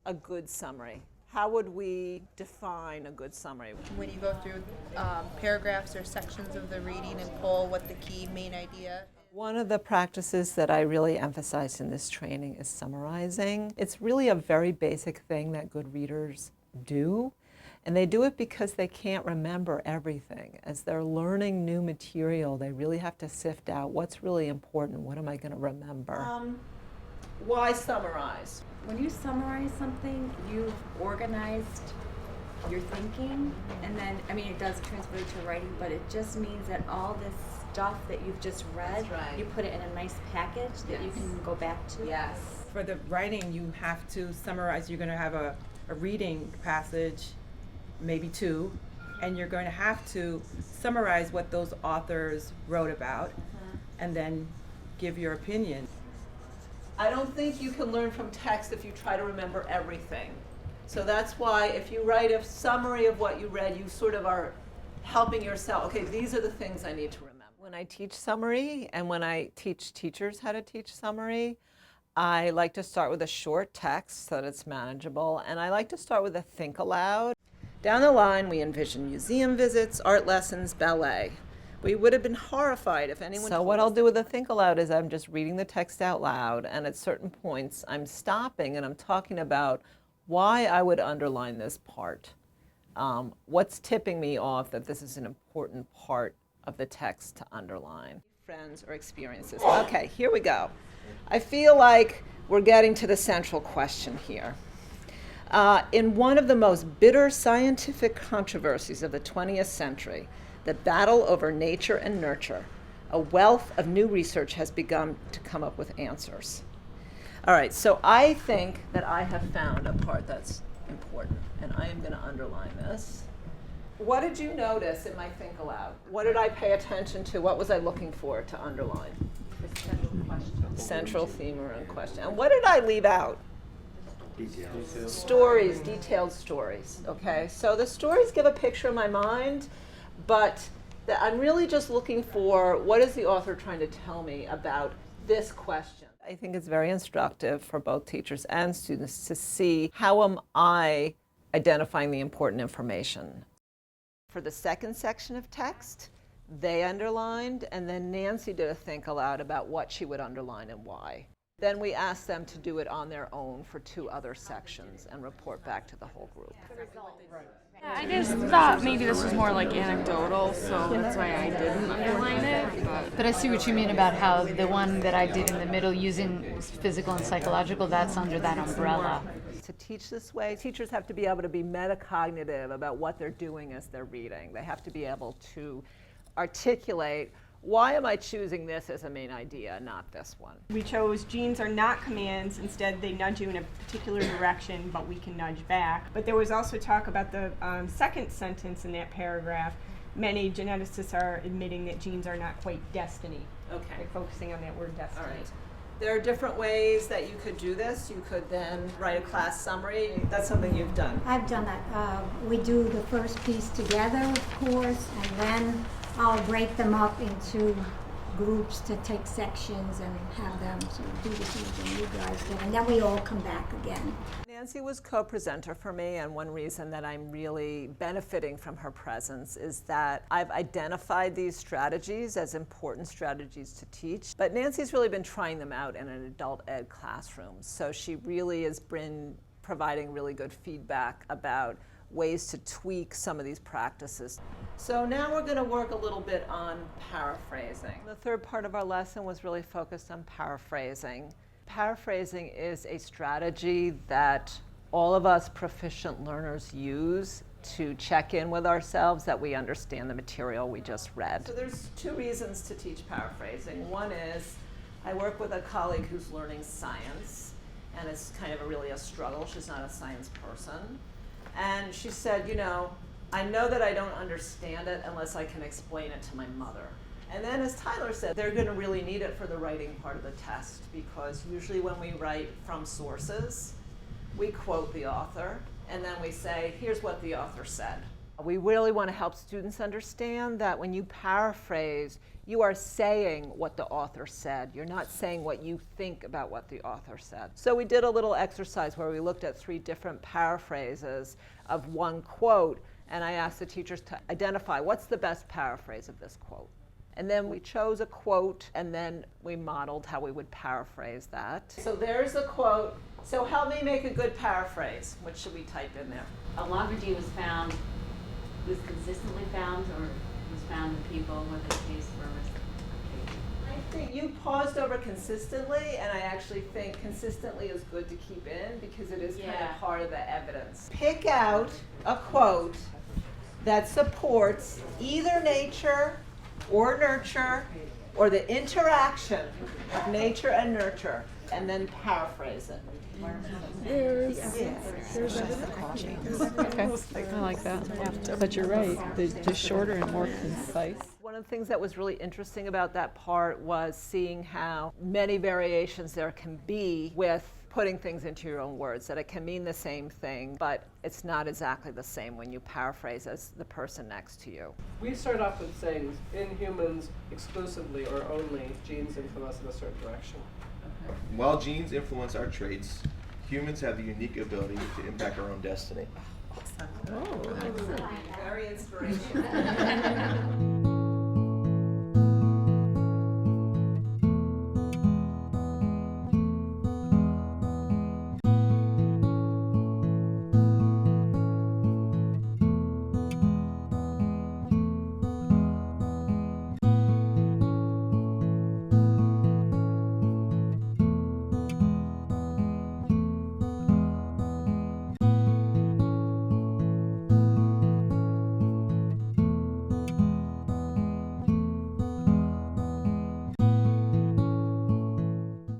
a good summary? How would we define a good summary? When you go through paragraphs or sections of the reading and pull what the key main idea. One of the practices that I really emphasize in this training is summarizing. It's really a very basic thing that good readers do, and they do it because they can't remember everything. As they're learning new material, they really have to sift out what's really important, what am I going to remember. Why summarize? When you summarize something, you've organized your thinking, and then, I mean, it does transfer to writing, but it just means that all this stuff that you've just read, right. you put it in a nice package that you can go back to. Yes. For the writing, you have to summarize. You're going to have a reading passage, maybe two, and you're going to have to summarize what those authors wrote about, and then give your opinion. I don't think you can learn from text if you try to remember everything. So that's why if you write a summary of what you read, you sort of are helping yourself. Okay, these are the things I need to remember. When I teach summary and when I teach teachers how to teach summary, I like to start with a short text so that it's manageable, and I like to start with a think aloud. Down the line, we envision museum visits, art lessons, ballet. We would have been horrified if anyone. So what I'll do with a think aloud is I'm just reading the text out loud, and at certain points I'm stopping and I'm talking about why I would underline this part. What's tipping me off that this is an important part of the text to underline. Friends or experiences. Okay, here we go. I feel like we're getting to the central question here. In one of the most bitter scientific controversies of the 20th century, the battle over nature and nurture, a wealth of new research has begun to come up with answers. All right, so I think that I have found a part that's important, and I am going to underline this. What did you notice in my think aloud? What did I pay attention to? What was I looking for to underline? The central question. Central theme or question. And what did I leave out? Details. Stories, detailed stories. Okay, so the stories give a picture in my mind, but I'm really just looking for what is the author trying to tell me about this question. I think it's very instructive for both teachers and students to see how am I identifying the important information. For the second section of text, they underlined, and then Nancy did a think aloud about what she would underline and why. Then we asked them to do it on their own for two other sections and report back to the whole group. Yeah, I just thought maybe this was more like anecdotal, so that's why I didn't underline it. But I see what you mean about how the one that I did in the middle using physical and psychological, that's under that umbrella. To teach this way, teachers have to be able to be metacognitive about what they're doing as they're reading. They have to be able to articulate, why am I choosing this as a main idea, not this one? We chose genes are not commands. Instead, they nudge you in a particular direction, but we can nudge back. But there was also talk about the second sentence in that paragraph. Many geneticists are admitting that genes are not quite destiny. Okay. They're focusing on that word destiny. All right. There are different ways that you could do this. You could then write a class summary. That's something you've done. I've done that. We do the first piece together, of course, and then I'll break them up into groups to take sections and have them sort of do the things that you guys did, and then we all come back again. Nancy was co-presenter for me, and one reason that I'm really benefiting from her presence is that I've identified these strategies as important strategies to teach, but Nancy's really been trying them out in an adult ed classroom, so she really has been providing really good feedback about ways to tweak some of these practices. So now we're going to work a little bit on paraphrasing. The third part of our lesson was really focused on paraphrasing. Paraphrasing is a strategy that all of us proficient learners use to check in with ourselves that we understand the material we just read. So there's two reasons to teach paraphrasing. One is I work with a colleague who's learning science, and it's kind of really a struggle. She's not a science person. And she said, you know, I know that I don't understand it unless I can explain it to my mother. And then, as Tyler said, they're going to really need it for the writing part of the test, because usually when we write from sources, we quote the author, and then we say, here's what the author said. We really want to help students understand that when you paraphrase, you are saying what the author said. You're not saying what you think about what the author said. So we did a little exercise where we looked at 3 different paraphrases of one quote, and I asked the teachers to identify what's the best paraphrase of this quote. And then we chose a quote, and then we modeled how we would paraphrase that. So there's the quote. So help me make a good paraphrase. What should we type in there? A longer was found, was consistently found, or was found in people with a case for reciprocation. I think you paused over consistently, and I actually think consistently is good to keep in because it is kind Yeah. of part of the evidence. Pick out a quote that supports either nature or nurture, or the interaction of nature and nurture, and then paraphrase it. Okay, I like that. But you're right, they're just shorter and more concise. One of the things that was really interesting about that part was seeing how many variations there can be with putting things into your own words, that it can mean the same thing, but it's not exactly the same when you paraphrase as the person next to you. We start off with saying, in humans exclusively or only, genes influence in a certain direction. While genes influence our traits, humans have the unique ability to impact our own destiny. Very inspirational.